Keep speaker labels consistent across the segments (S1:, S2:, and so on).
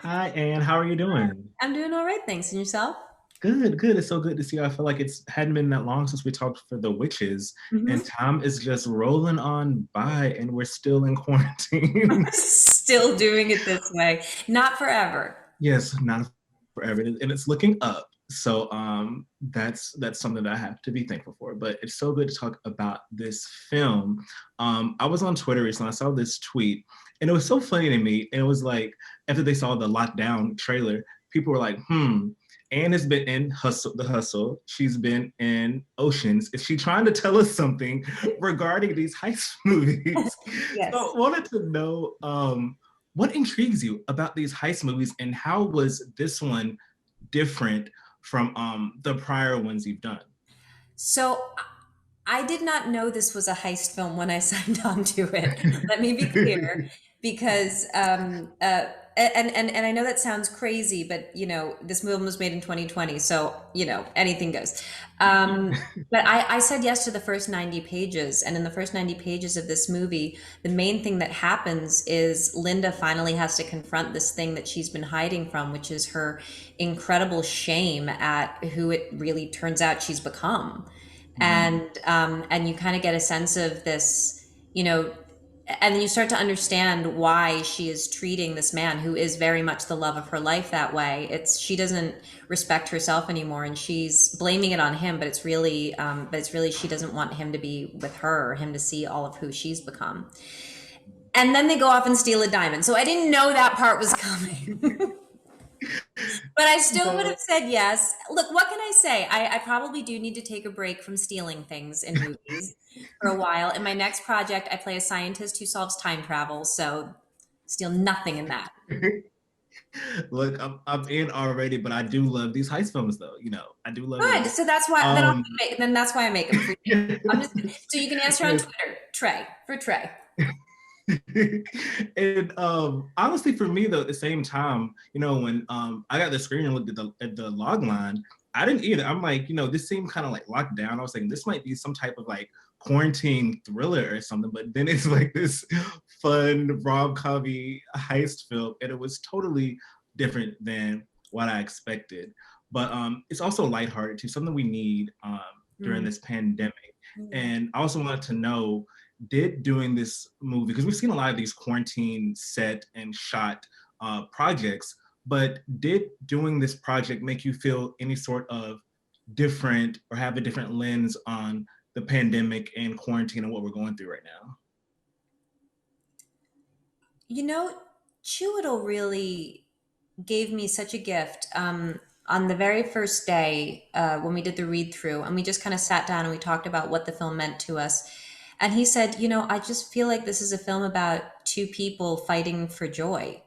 S1: Hi, Anne. How are you doing?
S2: I'm doing all right, thanks. And yourself?
S1: Good, good. It's so good to see you. I feel like it's hadn't been that long since we talked for the witches, and
S2: Hmm.
S1: time is just rolling on by, and we're still in quarantine.
S2: Still doing it this way. Not forever.
S1: Yes, not forever, and it's looking up. So that's something that I have to be thankful for. But it's so good to talk about this film. I was on Twitter recently. I saw this tweet, and it was so funny to me. And it was like after they saw the lockdown trailer, people were like, "Hmm." Anne has been in Hustle, the Hustle. She's been in Oceans. Is she trying to tell us something regarding these heist movies? So
S2: Yes.
S1: I wanted to know what intrigues you about these heist movies, and how was this one different from the prior ones you've done?
S2: So I did not know this was a heist film when I signed on to it. Let me be clear, because and I know that sounds crazy, but this film was made in 2020, so anything goes. But I said yes to the first 90 pages, and in the first 90 pages of this movie, the main thing that happens is Linda finally has to confront this thing that she's been hiding from, which is her incredible shame at who it really turns out she's become.
S1: Mhm.
S2: And you kind of get a sense of this, and then you start to understand why she is treating this man who is very much the love of her life that way. It's She doesn't respect herself anymore, and she's blaming it on him, but it's really she doesn't want him to be with her, or him to see all of who she's become. And then they go off and steal a diamond. So I didn't know that part was coming. But I still would have
S1: No.
S2: said yes. Look, what can I say? I probably do need to take a break from stealing things in movies for a while. In my next project, I play a scientist who solves time travel, so steal nothing in that.
S1: Look, I'm in already, but I do love these heist films, though. I do love
S2: Good.
S1: them.
S2: So that's why
S1: Um,
S2: then that's why I make them for you. I'm just
S1: yes,
S2: So you can answer on
S1: yes.
S2: Twitter, Trey for Trey.
S1: And honestly, for me though, at the same time, when I got the screen and looked at the log line, I didn't either. I'm like, this seemed kind of like locked down. I was like, this might be some type of like quarantine thriller or something, but then it's like this fun rom-com heist film, and it was totally different than what I expected. But it's also lighthearted too, something we need during
S2: Mm.
S1: this pandemic. And I also wanted to know, did doing this movie, because we've seen a lot of these quarantine set and shot projects, but did doing this project make you feel any sort of different or have a different lens on the pandemic and quarantine and what we're going through right now?
S2: You know, Chiwetel really gave me such a gift. On the very first day, when we did the read through, and we just kind of sat down and we talked about what the film meant to us. And he said, I just feel like this is a film about two people fighting for joy.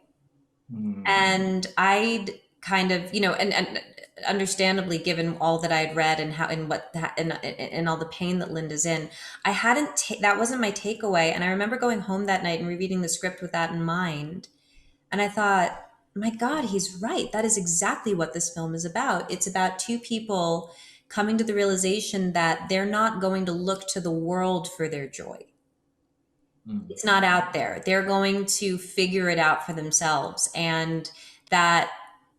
S1: Mm,
S2: And I'd kind of, and understandably, given all that I'd read and how and what that and all the pain that Linda's in, that wasn't my takeaway. And I remember going home that night and rereading the script with that in mind. And I thought, my God, he's right. That is exactly what this film is about. It's about two people coming to the realization that they're not going to look to the world for their joy.
S1: mm.
S2: It's not out there. They're going to figure it out for themselves. And that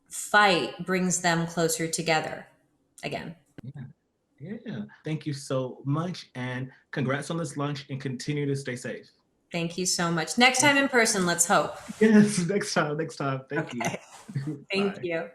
S2: fight brings them closer together again.
S1: Yeah, yeah. Thank you so much, and congrats on this launch, and continue to stay safe.
S2: Thank you so much. Next time in person, let's hope.
S1: Yes, next time, next time. Thank you.
S2: Okay. Thank
S1: Bye.
S2: you.